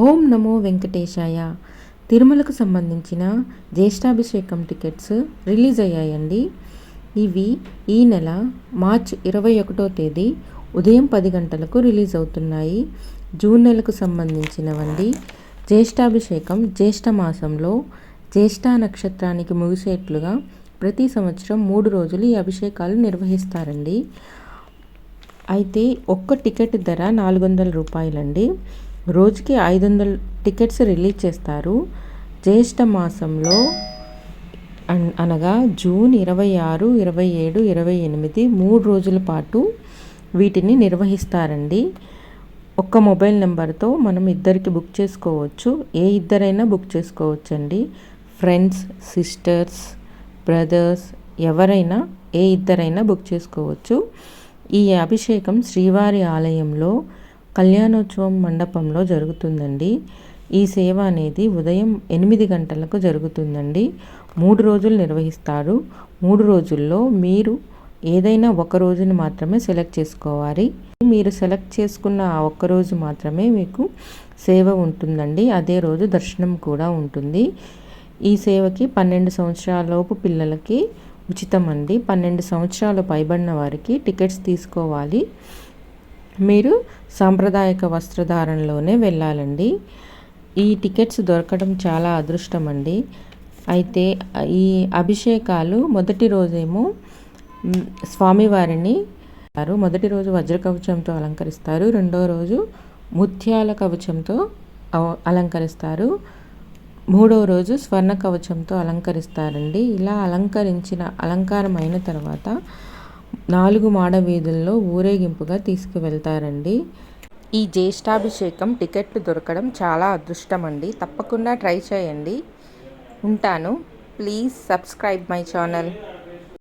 ఓం నమో వెంకటేశాయ. తిరుమలకు సంబంధించిన జ్యేష్ఠాభిషేకం tickets release అయ్యాయండి. ఇవి ఈ నెల మార్చి 21వ తేదీ ఉదయం 10 గంటలకు రిలీజ్ అవుతున్నాయి. జూన్ నెలకు సంబంధించినవండి. జ్యేష్ఠాభిషేకం జ్యేష్ఠ మాసంలో జ్యేష్ఠ నక్షత్రానికి ముగిసేట్లుగా ప్రతి సంవత్సరం 3 రోజులు ఈ అభిషేకాలు నిర్వహిస్తారండి. అయితే ఒక్క టికెట్ ధర 400 రూపాయలండి. రోజుకి 500 టికెట్స్ రిలీజ్ చేస్తారు. జ్యేష్ఠ మాసంలో అనగా జూన్ 26, 27, 28 3 రోజుల పాటు వీటిని నిర్వహిస్తారండి. ఒక్క మొబైల్ నెంబర్తో మనం ఇద్దరికి బుక్ చేసుకోవచ్చు. ఏ ఇద్దరైనా బుక్ చేసుకోవచ్చండి. ఫ్రెండ్స్, సిస్టర్స్, బ్రదర్స్ ఎవరైనా ఏ ఇద్దరైనా బుక్ చేసుకోవచ్చు. ఈ అభిషేకం శ్రీవారి ఆలయంలో కళ్యాణోత్సవం మండపంలో జరుగుతుందండి. ఈ సేవ అనేది ఉదయం 8 గంటలకు జరుగుతుందండి. 3 రోజులు నిర్వహిస్తారు. 3 రోజుల్లో మీరు ఏదైనా ఒక రోజుని మాత్రమే సెలెక్ట్ చేసుకోవాలి. మీరు సెలెక్ట్ చేసుకున్న ఆ ఒక్క రోజు మాత్రమే మీకు సేవ ఉంటుందండి. అదే రోజు దర్శనం కూడా ఉంటుంది. ఈ సేవకి 12 సంవత్సరాలలోపు పిల్లలకి ఉచితం అండి. 12 సంవత్సరాలు పైబడిన వారికి టికెట్స్ తీసుకోవాలి. మీరు సాంప్రదాయక వస్త్రధారణలోనే వెళ్ళాలండి. ఈ టికెట్స్ దొరకడం చాలా అదృష్టం అండి. అయితే ఈ అభిషేకాలు మొదటి రోజేమో స్వామివారిని మొదటి రోజు వజ్ర కవచంతో అలంకరిస్తారు. రెండో రోజు ముత్యాల కవచంతో అలంకరిస్తారు. మూడో రోజు స్వర్ణ కవచంతో అలంకరిస్తారండి. ఇలా అలంకారం అయిన తర్వాత 4 మాడ వీధుల్లో ఊరేగింపుగా తీసుకువెళ్తారండి. ఈ జ్యేష్ఠాభిషేకం టికెట్లు దొరకడం చాలా అదృష్టం అండి. తప్పకుండా ట్రై చేయండి. ఉంటాను. Please subscribe my channel.